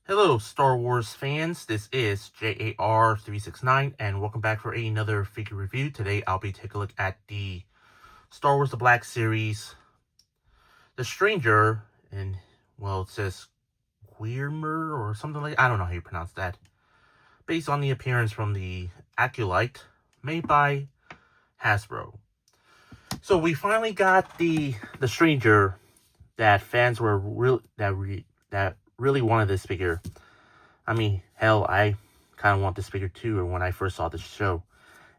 Hello, Star Wars fans. This is J.A.R. 369, and welcome back for another figure review. Today, I'll be taking a look at the Star Wars The Black Series, The Stranger, and, well, it says Queermer or something like I don't know how you pronounce that. Based on the appearance from the Acolyte, made by Hasbro. So, we finally got the Stranger that fans were that really wanted this figure. I mean, hell, I kind of want this figure too when I first saw the show.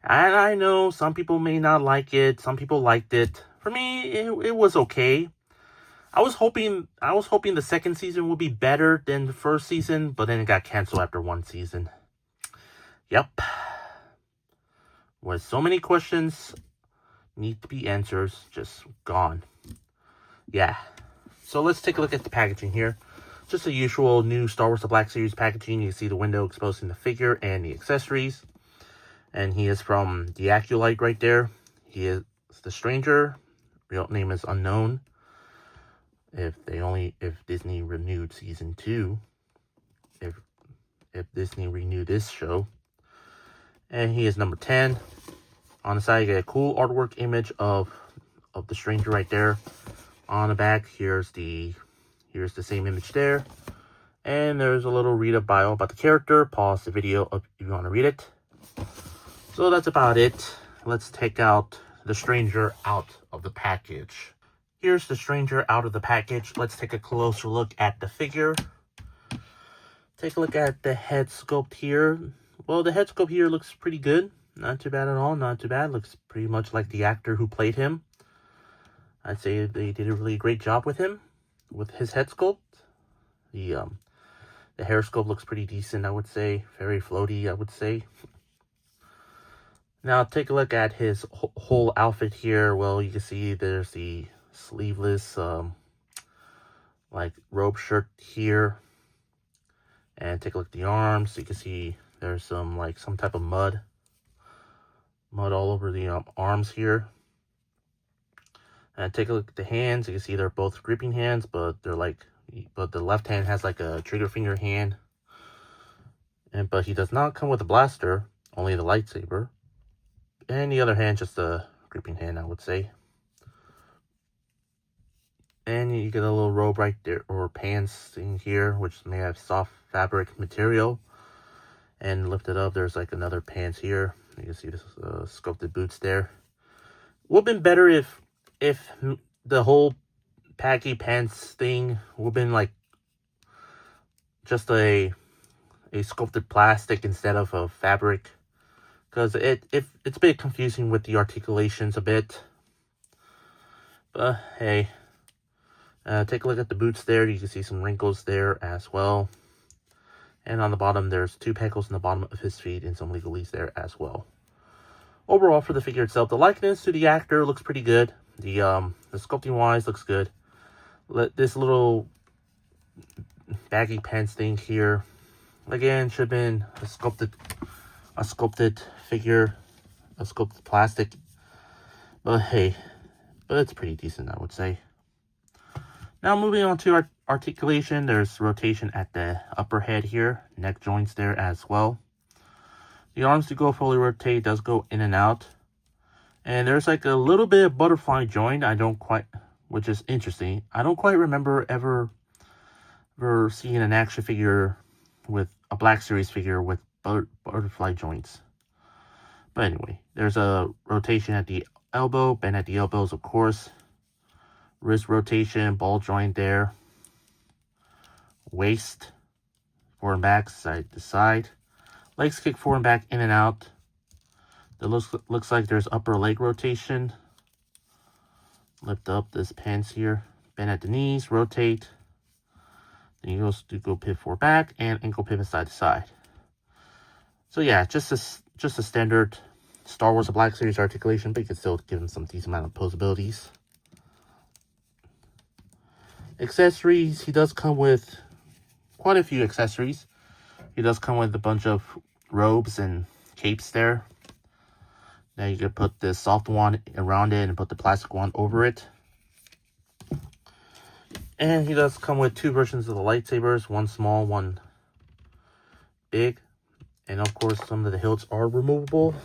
And I know some people may not like it. Some people liked it. For me, it was okay. I was hoping the second season would be better than the first season, but then it got canceled after one season. Yep. With so many questions need to be answers, just gone. Yeah. So let's take a look at the packaging here. Just the usual new Star Wars The Black Series packaging. You can see the window exposing the figure and the accessories. And he is from the Acolyte right there. He is the Stranger. Real name is unknown. If Disney renewed season 2. If Disney renewed this show. And he is number 10. On the side, you get a cool artwork image of the Stranger right there. On the back, here's the same image there. And there's a little read-up bio about the character. Pause the video if you want to read it. So that's about it. Let's take out the Stranger out of the package. Here's the Stranger out of the package. Let's take a closer look at the figure. Take a look at the head sculpt here. Well, the head sculpt here looks pretty good. Not too bad at all. Not too bad. Looks pretty much like the actor who played him. I'd say they did a really great job with him, with his head sculpt. The hair sculpt looks pretty decent, I would say. Very floaty, I would say. Now, take a look at his whole outfit here. Well, you can see there's the sleeveless, like, robe shirt here. And take a look at the arms. You can see there's some type of mud all over the arms here. And take a look at the hands. You can see they're both gripping hands, but the left hand has like a trigger finger hand. But he does not come with a blaster, only the lightsaber. And the other hand, just a gripping hand, I would say. And you get a little robe right there, or pants thing here, which may have soft fabric material. And lifted up, there's like another pants here. You can see the sculpted boots there. Would have been better if the whole baggy pants thing would have been like just a sculpted plastic instead of a fabric, because it's a bit confusing with the articulations a bit. But hey, take a look at the boots there. You can see some wrinkles there as well. And on the bottom, there's 2 pecos in the bottom of his feet and some legalese there as well. Overall, for the figure itself, the likeness to the actor looks pretty good. The sculpting wise looks good. This little baggy pants thing here, again, should have been a sculpted figure, a sculpted plastic. But hey, it's pretty decent, I would say. Now moving on to our articulation, there's rotation at the upper head here, neck joints there as well. The arms do go fully rotate, does go in and out. And there's like a little bit of butterfly joint, which is interesting. I don't quite remember ever seeing an action figure with a Black Series figure with butterfly joints. But anyway, there's a rotation at the elbow, bend at the elbows, of course. Wrist rotation, ball joint there. Waist, forward and back, side to side. Legs kick forward and back, in and out. It looks like there's upper leg rotation. Lift up this pants here. Bend at the knees, rotate. Then you also go pivot forward back and ankle pivot side to side. So yeah, just a standard Star Wars The Black Series articulation, but you can still give him some decent amount of posabilities. Accessories, he does come with quite a few accessories. He does come with a bunch of robes and capes there. Now you can put the soft one around it and put the plastic one over it. And he does come with 2 versions of the lightsabers, one small, one big. And of course, some of the hilts are removable.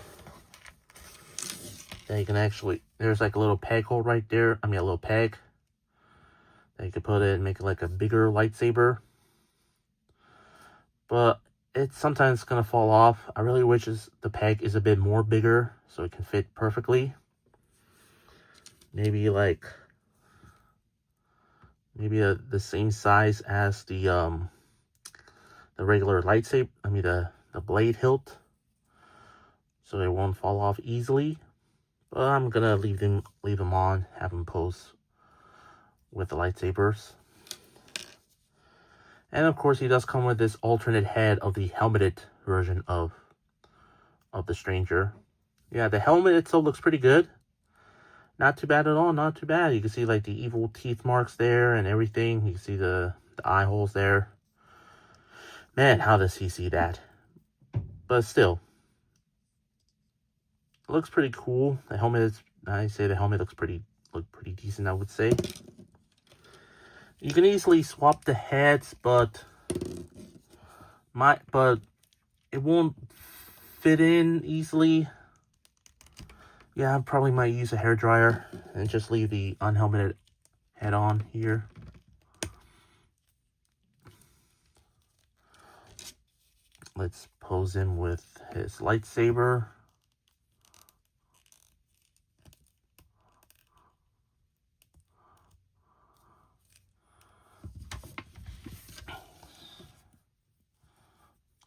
Then you can actually, there's like a little peg hole right there. I mean, a little peg. Then you can put it and make it like a bigger lightsaber. But it's sometimes going to fall off. I really wish the peg is a bit more bigger so it can fit perfectly. Maybe like, the same size as the regular lightsaber. I mean, the blade hilt. So it won't fall off easily. But I'm going to leave them on, have them pose with the lightsabers. And of course, he does come with this alternate head of the helmeted version of the Stranger. Yeah, the helmet itself looks pretty good. Not too bad at all, not too bad. You can see like the evil teeth marks there and everything. You can see the eye holes there. Man, how does he see that? But still, it looks pretty cool. The helmet is, the helmet looks pretty decent, I would say. You can easily swap the heads, but it won't fit in easily. Yeah, I probably might use a hairdryer and just leave the unhelmeted head on here. Let's pose him with his lightsaber.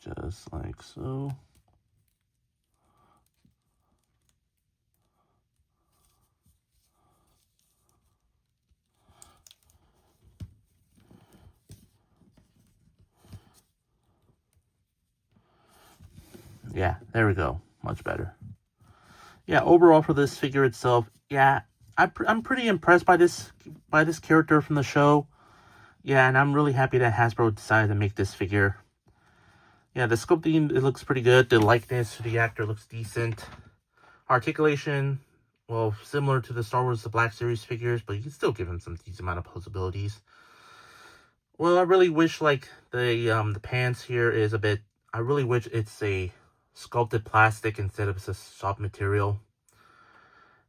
Just like so. Yeah, there we go. Much better. Yeah, overall for this figure itself, yeah, I'm pretty impressed by this character from the show. Yeah, and I'm really happy that Hasbro decided to make this figure. Yeah, the sculpting, it looks pretty good. The likeness to the actor looks decent. Articulation, well, similar to the Star Wars The Black Series figures, but you can still give him some decent amount of posabilities. Well, I really wish, like, the pants here is a bit... I really wish it's a sculpted plastic instead of a soft material.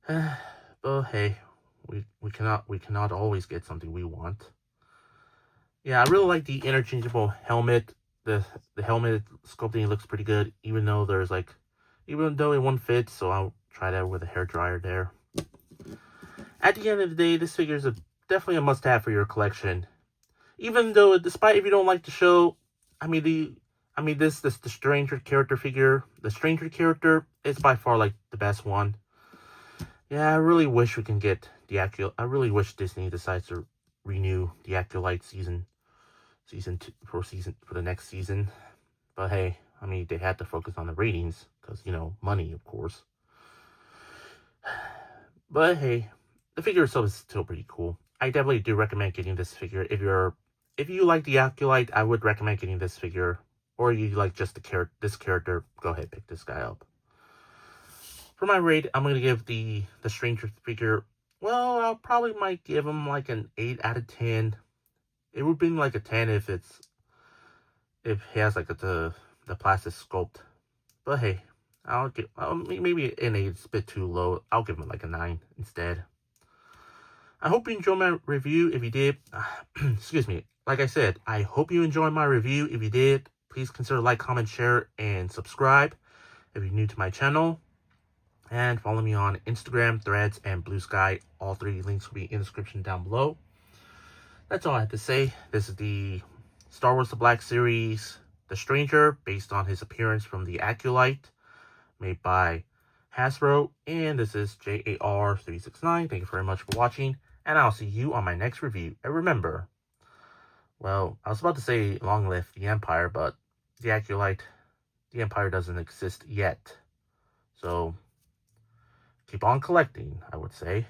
But hey, we cannot always get something we want. Yeah, I really like the interchangeable helmet. The helmet sculpting looks pretty good, even though it won't fit, so I'll try that with a hairdryer there. At the end of the day, this figure is definitely a must-have for your collection. Even though, despite if you don't like the show, the Stranger character figure, the Stranger character is by far like the best one. Yeah, I really wish we can get the Acolyte. I really wish Disney decides to renew the Acolyte season 2 for the next season. But hey, they had to focus on the ratings because, money, of course. But hey, the figure itself is still pretty cool. I definitely do recommend getting this figure. If you like the Acolyte, I would recommend getting this figure. Or you like just this character, go ahead, pick this guy up. For my rate, I'm going to give the Stranger figure, well, I'll probably might give him like an 8 out of 10. It would be like a 10 if he has like the plastic sculpt. But hey, maybe an 8 is a bit too low. I'll give him like a 9 instead. I hope you enjoyed my review. If you did, excuse me. Like I said, I hope you enjoyed my review. If you did, please consider like, comment, share, and subscribe if you're new to my channel. And follow me on Instagram, Threads, and Blue Sky. All 3 links will be in the description down below. That's all I have to say. This is the Star Wars The Black Series, The Stranger, based on his appearance from the Acolyte, made by Hasbro. And this is J.A.R. 369. Thank you very much for watching, and I'll see you on my next review. And remember, well, I was about to say long live the Empire, but the Acolyte, the Empire doesn't exist yet. So keep on collecting, I would say.